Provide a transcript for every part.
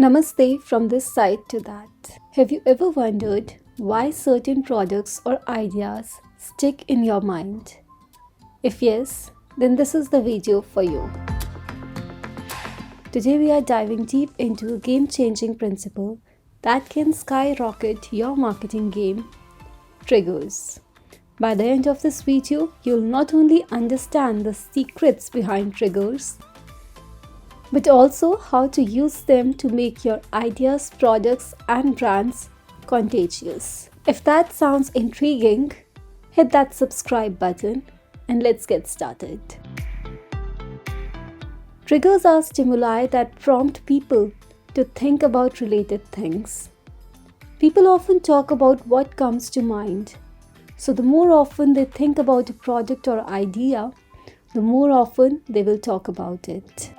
Namaste from this side to that. Have you ever wondered why certain products or ideas stick in your mind? If yes, then this is the video for you. Today we are diving deep into a game-changing principle that can skyrocket your marketing game: triggers. By the end of this video, you'll not only understand the secrets behind triggers, but also how to use them to make your ideas, products, and brands contagious. If that sounds intriguing, hit that subscribe button and let's get started. Triggers are stimuli that prompt people to think about related things. People often talk about what comes to mind. So the more often they think about a product or idea, the more often they will talk about it.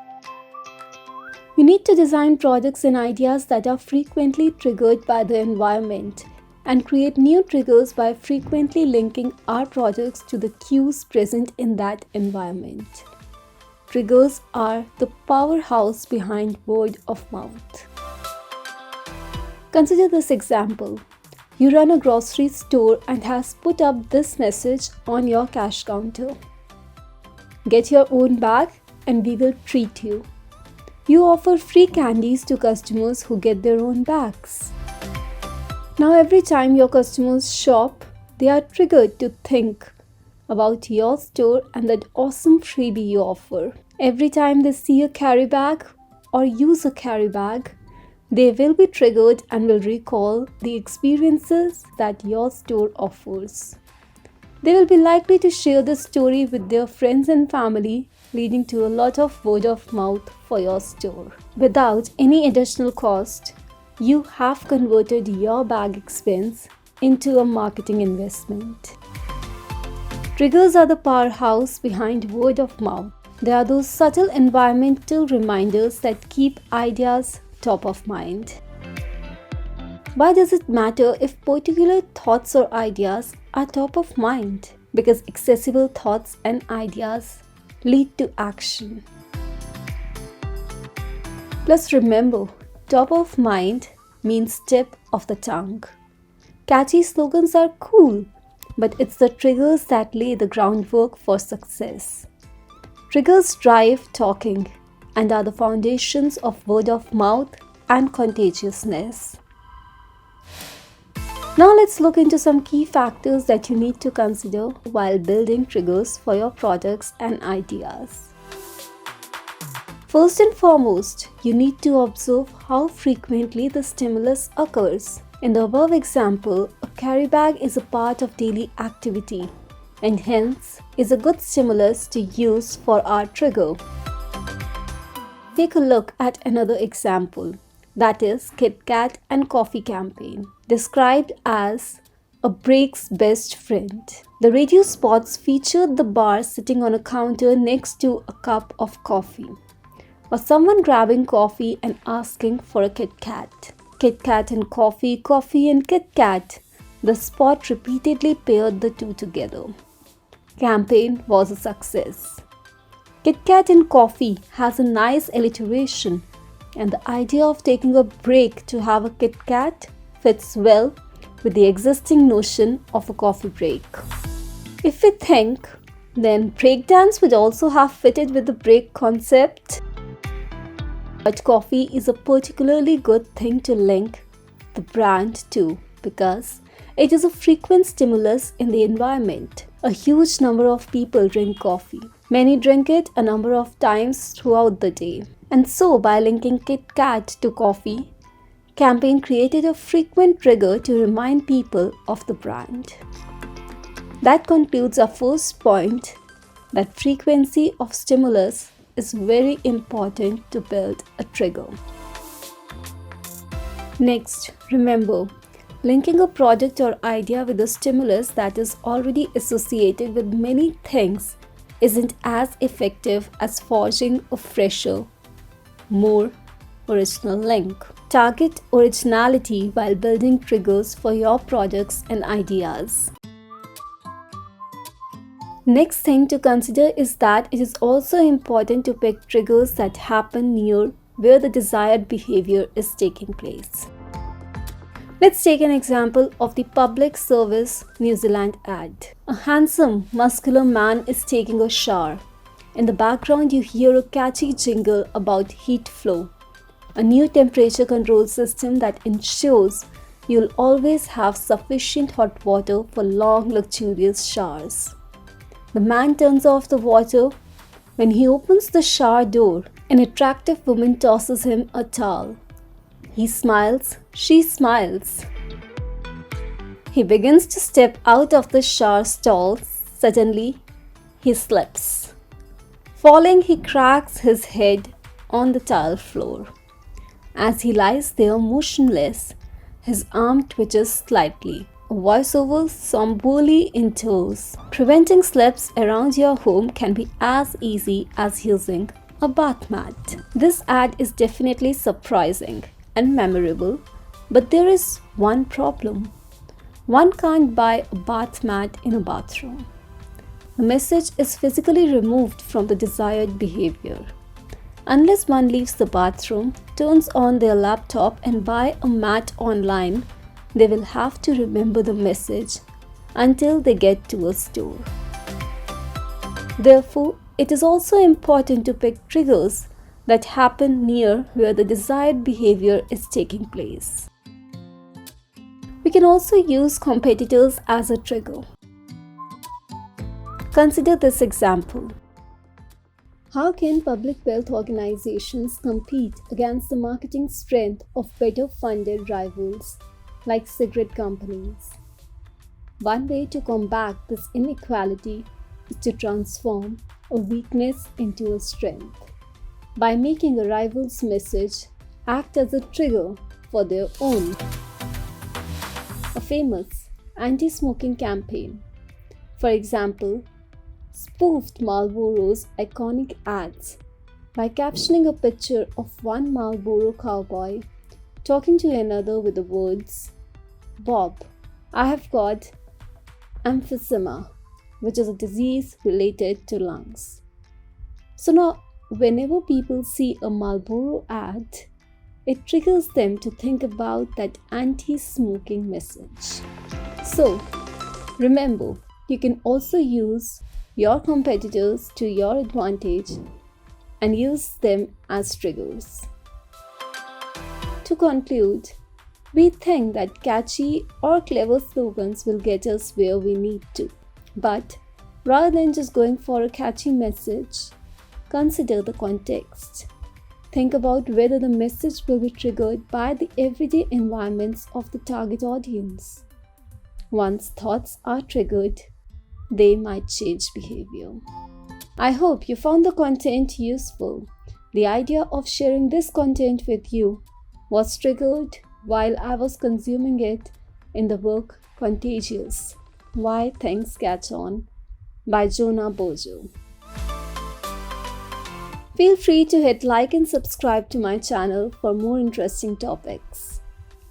We need to design products and ideas that are frequently triggered by the environment and create new triggers by frequently linking our products to the cues present in that environment. Triggers are the powerhouse behind word of mouth. Consider this example. You run a grocery store and has put up this message on your cash counter. Get your own bag and we will treat you. You offer free candies to customers who get their own bags. Now every time your customers shop, they are triggered to think about your store and that awesome freebie you offer. Every time they see a carry bag or use a carry bag, they will be triggered and will recall the experiences that your store offers. They will be likely to share the story with their friends and family, leading to a lot of word of mouth for your store. Without any additional cost, you have converted your bag expense into a marketing investment. Triggers are the powerhouse behind word of mouth. They are those subtle environmental reminders that keep ideas top of mind. Why does it matter if particular thoughts or ideas are top of mind? Because accessible thoughts and ideas lead to action. Plus remember, top of mind means tip of the tongue. Catchy slogans are cool, but it's the triggers that lay the groundwork for success. Triggers drive talking and are the foundations of word of mouth and contagiousness. Now let's look into some key factors that you need to consider while building triggers for your products and ideas. First and foremost, you need to observe how frequently the stimulus occurs. In the above example, a carry bag is a part of daily activity and hence is a good stimulus to use for our trigger. Take a look at another example, that is Kit Kat and Coffee campaign, described as a break's best friend. The radio spots featured the bar sitting on a counter next to a cup of coffee, or someone grabbing coffee and asking for a Kit Kat. Kit Kat and coffee, coffee and Kit Kat. The spot repeatedly paired the two together. Campaign was a success. Kit Kat and coffee has a nice alliteration, and the idea of taking a break to have a Kit Kat fits well with the existing notion of a coffee break. If we think, then breakdance would also have fitted with the break concept. But coffee is a particularly good thing to link the brand to because it is a frequent stimulus in the environment. A huge number of people drink coffee. Many drink it a number of times throughout the day. And so by linking Kit Kat to coffee, campaign created a frequent trigger to remind people of the brand. That concludes our first point, that frequency of stimulus is very important to build a trigger. Next, remember, linking a product or idea with a stimulus that is already associated with many things isn't as effective as forging a fresher, more original link. Target originality while building triggers for your products and ideas. Next thing to consider is that it is also important to pick triggers that happen near where the desired behavior is taking place. Let's take an example of the Public Service New Zealand ad. A handsome, muscular man is taking a shower. In the background, you hear a catchy jingle about heat flow, a new temperature control system that ensures you'll always have sufficient hot water for long, luxurious showers. The man turns off the water. When he opens the shower door, an attractive woman tosses him a towel. He smiles, she smiles. He begins to step out of the shower stall. Suddenly, he slips. Falling, he cracks his head on the tile floor. As he lies there motionless, his arm twitches slightly. A voiceover somberly intones, "Preventing slips around your home can be as easy as using a bath mat." This ad is definitely surprising and memorable, but there is one problem. One can't buy a bath mat in a bathroom. The message is physically removed from the desired behavior. Unless one leaves the bathroom, turns on their laptop and buy a mat online, they will have to remember the message until they get to a store. Therefore, it is also important to pick triggers that happen near where the desired behavior is taking place. We can also use competitors as a trigger. Consider this example. How can public wealth organizations compete against the marketing strength of better funded rivals like cigarette companies? One way to combat this inequality is to transform a weakness into a strength by making a rival's message act as a trigger for their own. A famous anti-smoking campaign, for example, spoofed Marlboro's iconic ads by captioning a picture of one Marlboro cowboy talking to another with the words, "Bob, I have got emphysema," which is a disease related to lungs. So now, whenever people see a Marlboro ad, it triggers them to think about that anti-smoking message. So, remember, you can also use your competitors to your advantage and use them as triggers. To conclude, we think that catchy or clever slogans will get us where we need to. But rather than just going for a catchy message, consider the context. Think about whether the message will be triggered by the everyday environments of the target audience. Once thoughts are triggered, they might change behavior. I hope you found the content useful. The idea of sharing this content with you was triggered while I was consuming it in the book Contagious: Why Things Catch On by Jonah Bojo. Feel free to hit like and subscribe to my channel for more interesting topics.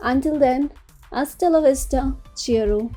Until then, hasta la vista, cheero.